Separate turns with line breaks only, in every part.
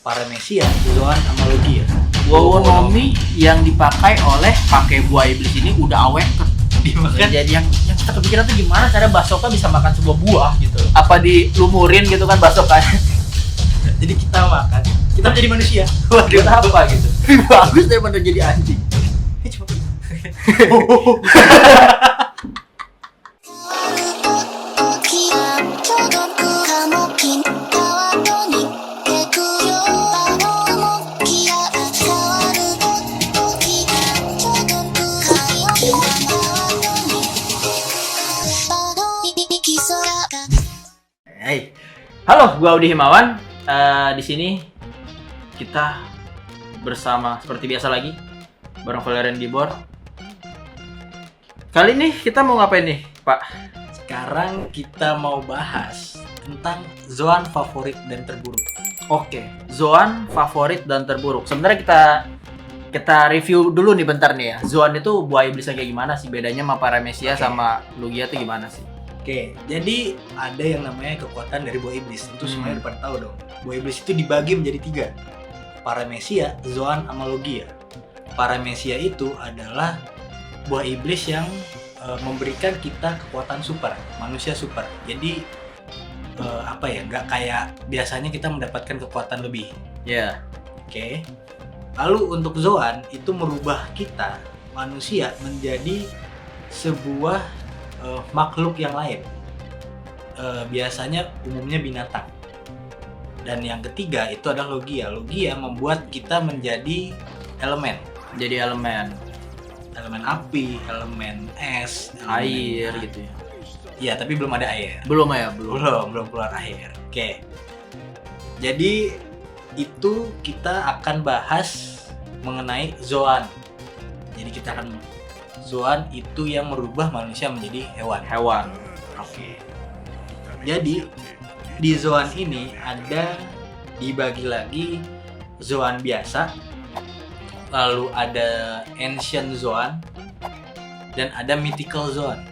Paramecia, Zoan, sama Logia.
Wowonomi yang dipakai oleh pakai buah iblis ini udah awaken.
Dimakan.
Jadi yang kita kepikiran tuh gimana cara basoka bisa makan sebuah buah gitu. Apa dilumurin gitu kan basokanya.
Jadi kita makan, kita menjadi manusia.
Waduh, apa gitu. Bagus daripada jadi anjing.
Coba.
'Hey, halo, gua Audi Himawan. Di sini kita bersama seperti biasa lagi bareng Valerian Gibor. Kali ini kita mau ngapain nih, Pak?
Sekarang kita mau bahas tentang zoan favorit dan terburuk.
Oke, zoan favorit dan terburuk. Sebenarnya kita review dulu nih bentar nih ya. Zoan itu buah iblis kayak gimana sih? Bedanya sama Paramecia sama Logia itu gimana sih?
Oke, jadi ada yang namanya kekuatan dari buah iblis. Itu semuanya udah pada tahu dong. Buah iblis itu dibagi menjadi 3. Paramecia, Zoan, sama Logia. Paramecia itu adalah buah iblis yang memberikan kita kekuatan super, manusia super. Jadi nggak kayak biasanya kita mendapatkan kekuatan lebih.
Ya.
Oke. Lalu untuk Zoan itu merubah kita manusia menjadi sebuah makhluk yang lain. Biasanya umumnya binatang. Dan yang ketiga itu adalah Logia. Logia membuat kita menjadi elemen.
Jadi elemen
Api, elemen es,
air gitu ya.
Iya, tapi belum ada air.
Belum.
Belum keluar air. Oke. Jadi itu kita akan bahas mengenai Zoan. Jadi kita akan Zoan itu yang merubah manusia menjadi hewan. Oke. Jadi di Zoan ini ada dibagi lagi Zoan biasa, lalu ada Ancient Zoan, dan ada Mythical Zoan.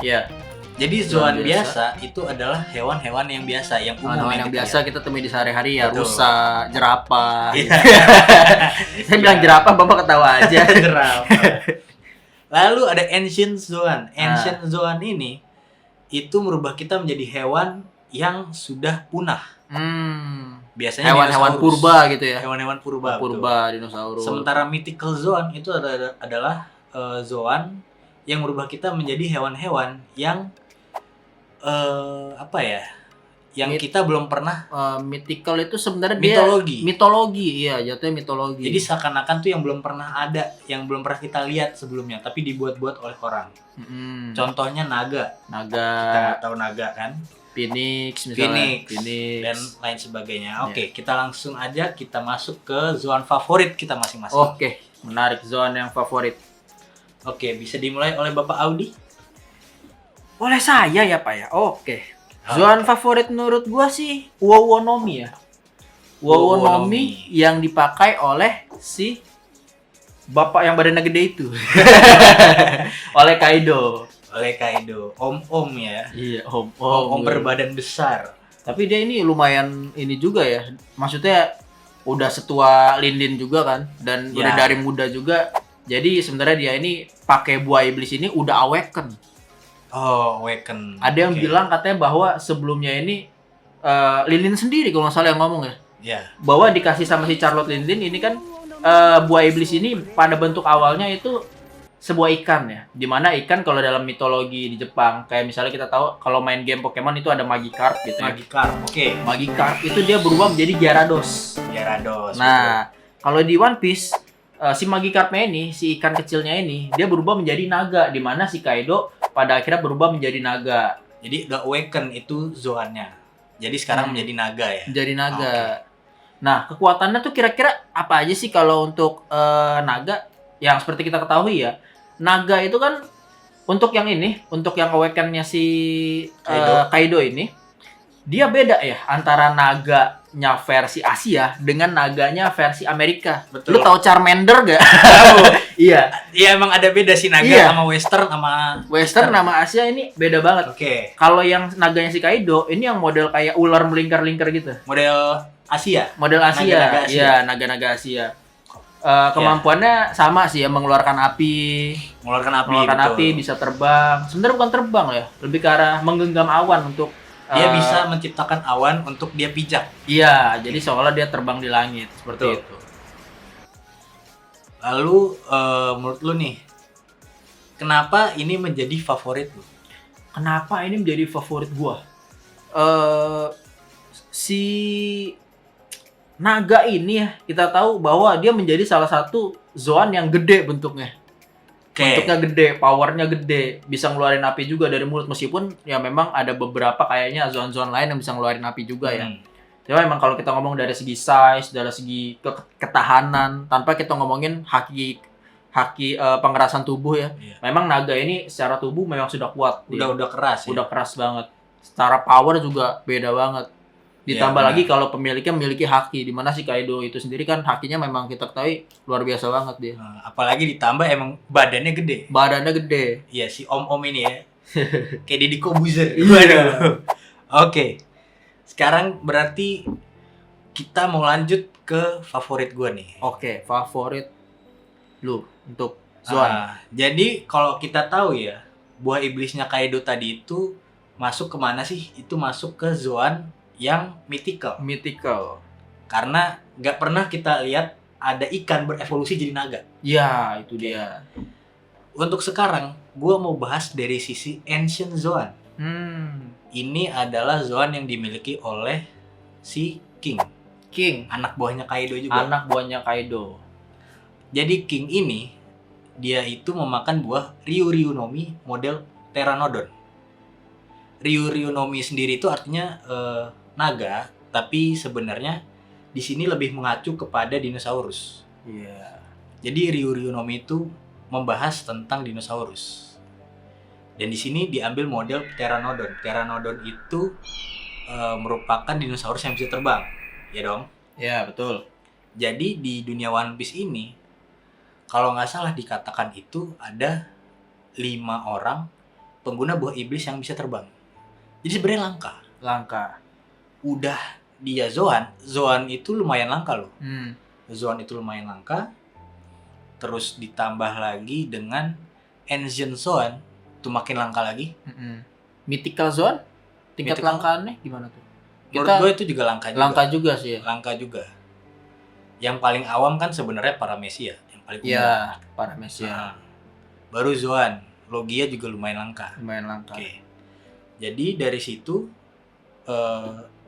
Iya.
Jadi Zoan biasa itu adalah hewan-hewan yang biasa, yang umum
yang biasa kita temui di sehari-hari ya. Betul. Rusa, jerapah.
Gitu.
Saya bilang jerapah, Bapak ketawa aja.
Jerapah. Lalu ada Ancient Zoan. Ancient Zoan ini itu merubah kita menjadi hewan yang sudah punah. Biasanya
hewan-hewan purba gitu ya.
Hewan-hewan purba.
Dinosaurus.
Sementara Mythical Zoan itu adalah Zoan yang merubah kita menjadi hewan-hewan yang yang kita belum pernah.
Mythical itu sebenarnya mitologi, iya, jatuhnya mitologi.
Jadi seakan-akan tuh yang belum pernah ada, yang belum pernah kita lihat sebelumnya, tapi dibuat-buat oleh orang. Contohnya naga. Kita tahu naga kan?
Phoenix misalnya. Phoenix
dan lain sebagainya. Oke, kita langsung aja kita masuk ke zoan favorit kita masing-masing.
Oke, menarik, zoan yang favorit.
Oke, bisa dimulai oleh Bapak Audi?
Oleh saya ya, Pak ya. Oke. Zoan favorit menurut gua sih Wowonomi ya. Wowonomi yang dipakai oleh si bapak yang badannya gede itu. Oleh Kaido. Om ya. Iya,
om berbadan besar.
Tapi dia ini lumayan ini juga ya. Maksudnya udah setua Lindin juga kan, dan udah dari muda juga. Jadi sebenarnya dia ini pakai buah iblis ini udah awaken.
Awaken.
Ada yang bilang katanya bahwa sebelumnya ini Lindin sendiri kalau nggak salah yang ngomong ya.
Iya.
Bahwa dikasih sama si Charlotte Lindin ini kan buah iblis ini pada bentuk awalnya itu sebuah ikan ya. Dimana ikan kalau dalam mitologi di Jepang, kayak misalnya kita tahu kalau main game Pokemon itu ada Magikarp gitu ya. Magikarp itu dia berubah menjadi Gyarados. Nah, kalau di One Piece si Magikarpnya ini, si ikan kecilnya ini, dia berubah menjadi naga, di mana si Kaido pada akhirnya berubah menjadi naga.
Jadi udah awaken itu Zoannya. Jadi sekarang menjadi naga ya.
Menjadi naga. Okay. Nah, kekuatannya tuh kira-kira apa aja sih kalau untuk naga? Yang seperti kita ketahui ya, naga itu kan untuk yang awakennya si Kaido ini, dia beda ya antara naga versi Asia dengan naganya versi Amerika.
Betul.
Lu tahu Charmander gak?
Tahu.
Iya.
Iya emang ada beda sih naga
Iya.
sama western sama
Western nama Asia ini beda banget.
Oke.
Kalau yang naganya si Kaido ini yang model kayak ular melingkar-lingkar gitu.
Model Asia.
Model Asia.
Naga-naga Asia.
Iya, naga-naga Asia. Kemampuannya sama sih ya, mengeluarkan api,
Mengeluarkan api, betul.
bisa terbang. Sebenarnya bukan terbang ya, lebih ke arah menggenggam awan untuk
Dia bisa menciptakan awan untuk dia pijak.
Iya, jadi seolah dia terbang di langit seperti
Betul.
itu.
Lalu menurut lu nih, kenapa ini menjadi favorit lu?
Kenapa ini menjadi favorit gua? Si naga ini ya, kita tahu bahwa dia menjadi salah satu Zoan yang gede bentuknya. Bentuknya gede, powernya gede, bisa ngeluarin api juga dari mulut, meskipun ya memang ada beberapa kayaknya Zoan-Zoan lain yang bisa ngeluarin api juga ya. Cuma memang kalau kita ngomong dari segi size, dari segi ketahanan, tanpa kita ngomongin haki pengerasan tubuh ya.
Iya.
Memang naga ini secara tubuh memang sudah kuat.
Udah keras ya.
Udah keras banget. Secara power juga beda banget. Ditambah
Ya,
lagi kalau pemiliknya memiliki haki, di mana si Kaido itu sendiri kan hakinya memang kita ketahui luar biasa banget dia.
Apalagi ditambah emang badannya gede.
Badannya gede.
Iya si om-om ini ya. Kayak Deddy Kobuzer.
Iya.
Waduh. Oke. Sekarang berarti kita mau lanjut ke favorit gua nih.
Oke, favorit lu untuk Zoan.
Jadi kalau kita tahu ya, buah iblisnya Kaido tadi itu masuk kemana sih? Itu masuk ke Zoan yang mythical.
Mythical.
Karena nggak pernah kita lihat ada ikan berevolusi jadi naga.
Ya, itu dia.
Untuk sekarang, gua mau bahas dari sisi Ancient Zoan. Ini adalah Zoan yang dimiliki oleh si King. Anak buahnya Kaido juga.
Anak buahnya Kaido.
Jadi King ini, dia itu memakan buah Ryu no Mi model Pteranodon. Ryu no Mi sendiri itu artinya naga, tapi sebenarnya di sini lebih mengacu kepada dinosaurus.
Iya.
Jadi Ryu no Mi itu membahas tentang dinosaurus. Dan di sini diambil model Pteranodon. Pteranodon itu merupakan dinosaurus yang bisa terbang. Ya dong?
Ya, betul.
Jadi di dunia One Piece ini, kalau nggak salah dikatakan itu ada 5 orang pengguna buah iblis yang bisa terbang. Jadi sebenarnya langka. Udah dia Zoan itu lumayan langka loh. Zoan itu lumayan langka. Terus ditambah lagi dengan Ancient Zoan, itu makin langka lagi.
Mythical Zoan? Tingkat
Mythical.
langkaannya gimana tuh?
Menurut gue itu juga langka juga.
Langka juga sih ya.
Langka juga. Yang paling awam kan sebenarnya Paramecia, yang paling umum.
Iya, Paramecia.
Nah, baru Zoan, Logia juga lumayan langka.
Lumayan langka.
Oke. Jadi dari situ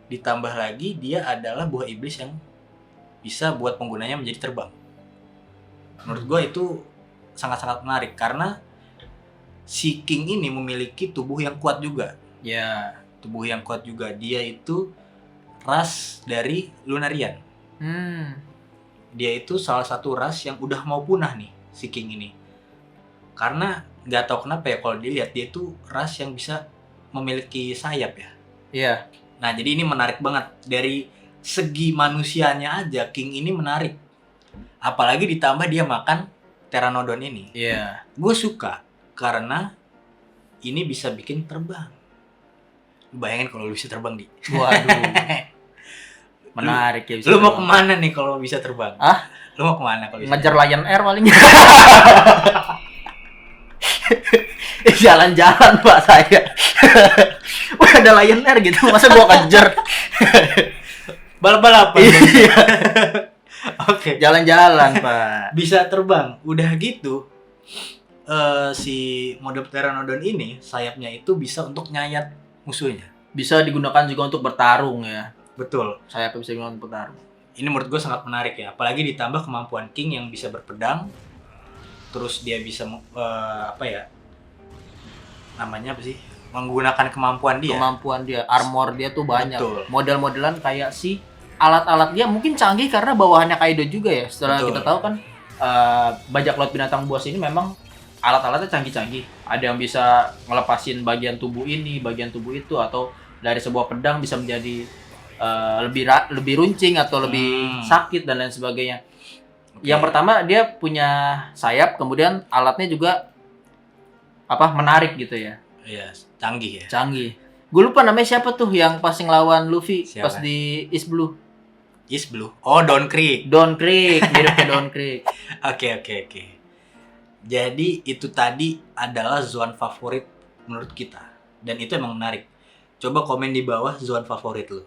ditambah lagi dia adalah buah iblis yang bisa buat penggunanya menjadi terbang. Menurut gue itu sangat-sangat menarik karena si King ini memiliki tubuh yang kuat juga.
Ya.
Tubuh yang kuat juga. Dia itu ras dari Lunarian. Dia itu salah satu ras yang udah mau punah nih, si King ini. Karena nggak tahu kenapa ya kalau dilihat dia itu ras yang bisa memiliki sayap ya.
Iya.
Nah jadi ini menarik banget. Dari segi manusianya aja King ini menarik. Apalagi ditambah dia makan Pteranodon ini.
Iya.
Gue suka karena ini bisa bikin terbang. Lu bayangin kalau lu bisa terbang di.
Waduh. Menarik ya bisa.
Lu mau
terbang.
kemana nih kalau bisa terbang?
Hah?
Lu mau kemana kalau bisa?
Ngejar Lion Air paling. Jalan-jalan Pak saya. Wah, ada Lion Air gitu, masa gua kejar.
Balap-balapan.
Iya.
Oke.
Jalan-jalan, Pak.
Bisa terbang. Udah gitu si model Pteranodon ini sayapnya itu bisa untuk nyayat musuhnya.
Bisa digunakan juga untuk bertarung ya.
Betul.
Sayapnya bisa digunakan untuk bertarung.
Ini menurut gue sangat menarik ya. Apalagi ditambah kemampuan King yang bisa berpedang. Terus dia bisa namanya apa sih? Menggunakan kemampuan dia.
Kemampuan dia, armor dia tuh banyak.
Betul.
Model-modelan kayak si alat-alat dia mungkin canggih karena bawahannya Kaido juga ya. Setelah
Betul.
kita tahu kan bajak laut binatang buas ini memang alat-alatnya canggih-canggih. Ada yang bisa ngelepasin bagian tubuh ini, bagian tubuh itu, atau dari sebuah pedang bisa menjadi lebih runcing atau lebih sakit dan lain sebagainya. Yang pertama dia punya sayap, kemudian alatnya juga menarik gitu ya.
Iya, canggih ya.
Canggih. Gue lupa namanya siapa tuh yang pas ngelawan Luffy
Siapa?
pas di East Blue.
East Blue. Oh, Don Creek.
Don Creek, mirip kayak Don Creek.
Oke. Jadi itu tadi adalah zone favorit menurut kita. Dan itu emang menarik. Coba komen di bawah zone favorit lu.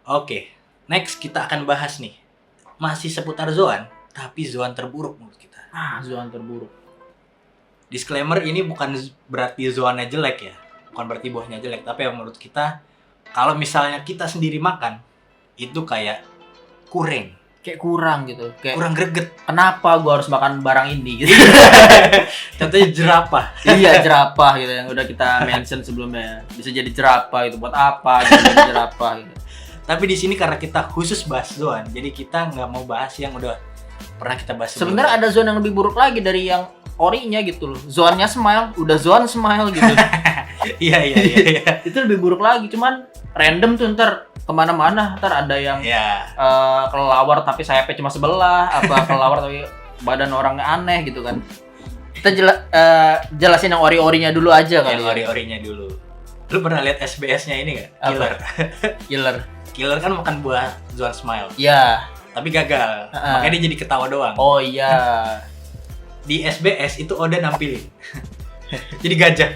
Oke, next kita akan bahas nih. Masih seputar zone, tapi zone terburuk menurut kita.
Zone terburuk.
Disclaimer, ini bukan berarti zone-nya jelek ya. Bukan berarti buahnya jelek, tapi yang menurut kita, kalau misalnya kita sendiri makan, itu kayak kurang.
Kayak kurang gitu. Kayak
Kurang greget.
kenapa gua harus makan barang ini gitu.
Contohnya jerapah.
Iya, jerapah gitu yang udah kita mention sebelumnya. Bisa jadi jerapah itu buat apa gitu, jadi jerapah gitu.
Tapi di sini karena kita khusus bahas zone, jadi kita nggak mau bahas yang udah pernah kita bahas sebelumnya.
Sebenarnya ada zone yang lebih buruk lagi dari yang orinya gitu loh. Zone-nya Smile, udah zone Smile gitu.
Iya.
Itu lebih buruk lagi, cuman random tuh ntar kemana-mana. Ntar ada yang kelelawar tapi sayapnya cuma sebelah, kelelawar tapi badan orangnya aneh gitu kan. Kita jelasin yang ori-orinya dulu aja kali.
Yang ori-orinya dulu. Lu pernah lihat SBS-nya ini nggak? Killer. Killer kan makan buah Zone Smile.
Iya.
Tapi gagal. Makanya dia jadi ketawa doang.
Oh iya.
Di SBS itu Oda nampilin. Jadi gajah.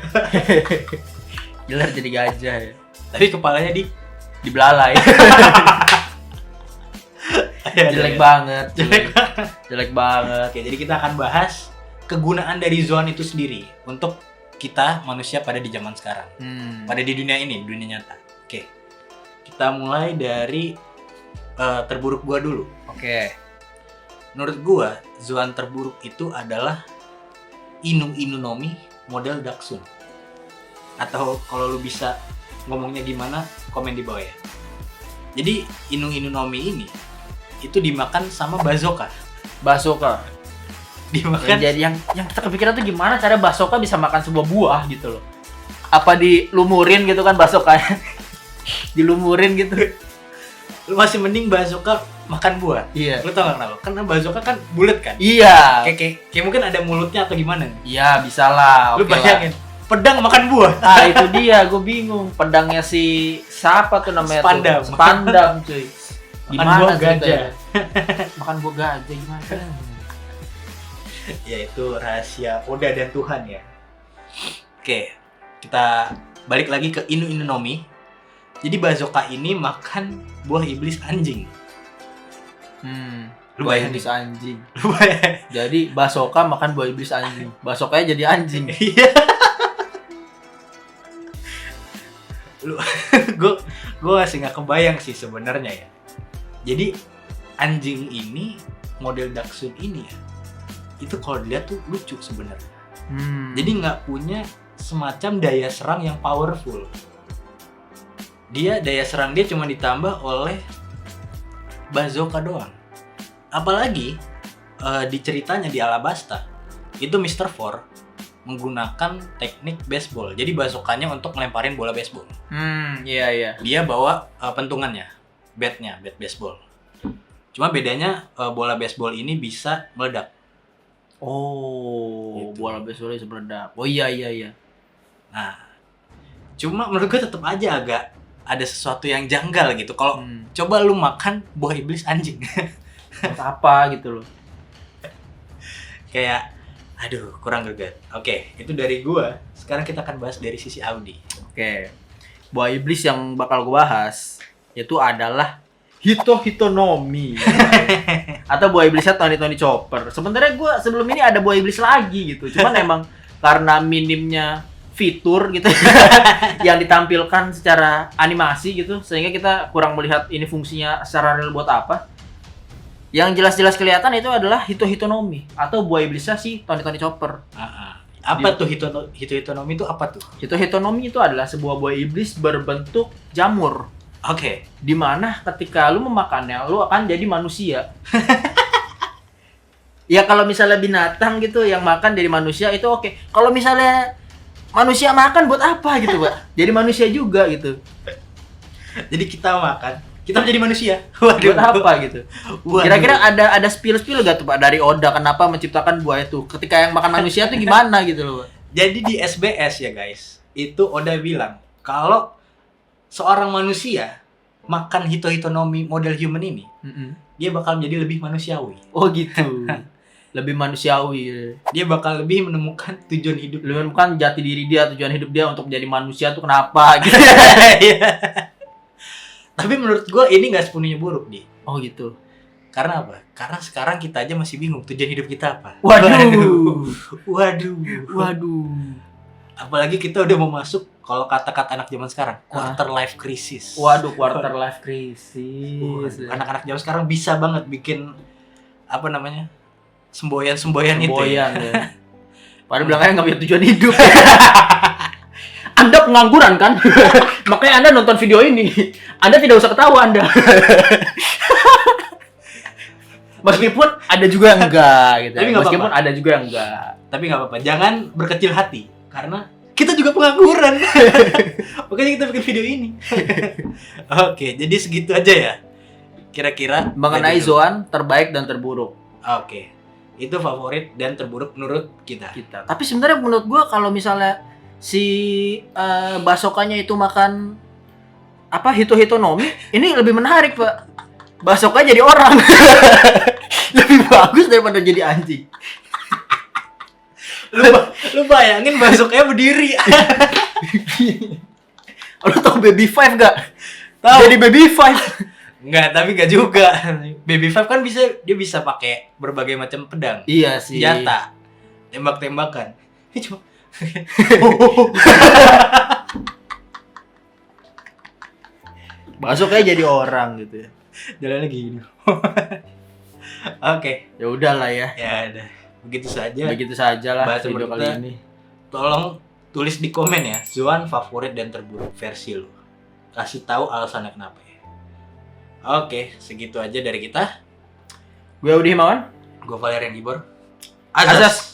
Killer jadi gajah ya.
Tapi kepalanya
dibelalai. Jelek banget. Jelek banget.
Oke, jadi kita akan bahas kegunaan dari zone itu sendiri untuk kita manusia pada di zaman sekarang. Pada di dunia ini, dunia nyata. Oke. Kita mulai dari terburuk gua dulu.
Oke.
Menurut gua, zone terburuk itu adalah Inu Nomi model Daksun. Atau kalau lu bisa ngomongnya gimana, komen di bawah ya. Jadi Inu Nomi ini itu dimakan sama Bazooka. Dimakan.
Yang kita kepikiran tuh gimana cara Bazooka bisa makan sebuah buah gitu loh. Apa dilumurin gitu kan Bazooka-nya? Dilumurin gitu.
Lu masih mending Bazooka makan buah.
Iya.
Lu tau gak kenapa? Karena Bazooka kan bulat kan?
Iya.
Kayak mungkin ada mulutnya atau gimana?
Iya, bisa lah.
Lu bayangin, pedang makan buah.
Itu dia, gue bingung. Pedangnya si siapa tuh namanya?
Spandam,
cuy.
Makan buah gajah.
Makan buah gajah gimana?
Ya itu rahasia Oda dan Tuhan ya. Oke, kita balik lagi ke Inu Nomi. Jadi Bazooka ini makan buah iblis anjing. Lu
Buah
bayangin.
iblis anjing. Jadi Bazooka makan buah iblis anjing. Bazooka-nya jadi anjing.
Iya. Gue masih nggak kebayang sih sebenarnya ya. Jadi anjing ini model Daksun ini ya, itu kalau dilihat tuh lucu sebenarnya. Jadi nggak punya semacam daya serang yang powerful. Daya serang dia cuma ditambah oleh Bazooka doang. Apalagi di ceritanya di Alabasta itu Mr. Four menggunakan teknik baseball. Jadi bazookannya untuk melemparin bola baseball.
Iya.
Dia bawa pentungannya, bat baseball. Cuma bedanya bola baseball ini bisa meledak.
Oh,
gitu.
bola baseball bisa meledak. Oh iya.
Nah, cuma menurut gue tetap aja agak ada sesuatu yang janggal gitu. Kalau coba lu makan buah iblis anjing.
Buat apa gitu loh.
Kayak aduh, kurang greget. Oke, itu dari gua. Sekarang kita akan bahas dari sisi Audi.
Oke. Buah iblis yang bakal gue bahas itu adalah Hitonomi. Atau buah iblisnya Tony Chopper. Sebenarnya gue sebelum ini ada buah iblis lagi gitu. Cuman emang karena minimnya fitur gitu yang ditampilkan secara animasi gitu, sehingga kita kurang melihat ini fungsinya secara real buat apa. Yang jelas-jelas kelihatan itu adalah Hitonomi atau buah iblisnya si Tony Chopper.
Apa tuh Hitonomi itu apa tuh?
Hitonomi itu adalah sebuah buah iblis berbentuk jamur.
Oke.
Dimana ketika lu memakannya, lu akan jadi manusia. Ya kalau misalnya binatang gitu yang makan dari manusia itu oke. Kalau misalnya manusia makan buat apa gitu, Pak? Jadi manusia juga gitu.
Jadi kita makan, kita menjadi manusia. Waduh.
Buat apa gitu?
Waduh.
Kira-kira ada spill gak tuh Pak dari Oda kenapa menciptakan buah itu? Ketika yang makan manusia tuh gimana gitu loh, Pak?
Jadi di SBS ya guys, itu Oda bilang kalau seorang manusia makan hitohitonomi model human ini, dia bakal menjadi lebih manusiawi.
Oh gitu. Lebih manusiawi.
Dia bakal lebih menemukan tujuan hidup.
Lebih menemukan jati diri dia, tujuan hidup dia untuk menjadi manusia tuh kenapa gitu.
Iya. Tapi menurut gue ini nggak sepenuhnya buruk, Di.
Oh gitu.
Karena apa? Karena sekarang kita aja masih bingung tujuan hidup kita apa.
Waduh.
Waduh. Apalagi kita udah mau masuk, kalau kata-kata anak zaman sekarang, quarter life crisis.
Waduh, quarter life crisis.
Waduh, anak-anak zaman sekarang bisa banget bikin apa namanya? Semboyan-semboyan itu.
Semboyan ya. Padahal bilangnya nggak punya tujuan hidup. Anda pengangguran kan? Makanya Anda nonton video ini. Anda tidak usah ketawa Anda. Meskipun ada juga yang enggak gitu.
Tapi nggak
Meskipun
apa-apa.
ada juga yang enggak.
Tapi nggak apa-apa, jangan berkecil hati karena kita juga pengangguran. Makanya kita bikin video ini. Oke, jadi segitu aja ya. Kira-kira
Mengenai
Jadi,
Zoan terbaik dan terburuk
Oke. Itu favorit dan terburuk menurut kita.
kita. Tapi sebenarnya menurut gua kalau misalnya si Basokannya itu makan apa hitohitonomi, ini lebih menarik, Pak. Basoka jadi orang. Lebih bagus daripada jadi anjing.
Lu bayangin besoknya berdiri.
Lu tau Baby Five gak?
Tahu.
Jadi Baby Five.
Enggak, tapi enggak juga. Baby Five kan dia bisa pakai berbagai macam pedang,
Iya sih.
senjata, tembak-tembakan. Ini cuma
Basoknya jadi orang gitu ya.
jalannya gini. Oke,
Ya udahlah ya.
ya udah. Begitu saja.
Begitu saja lah
Bahas
video
kita.
kali ini.
Tolong tulis di komen ya, Zoan favorit dan terburuk versi lu. Kasih tahu alasannya kenapa ya. Oke, segitu aja dari kita.
Gue Udi Himawan.
Gue Valerian Gibor.
Azas.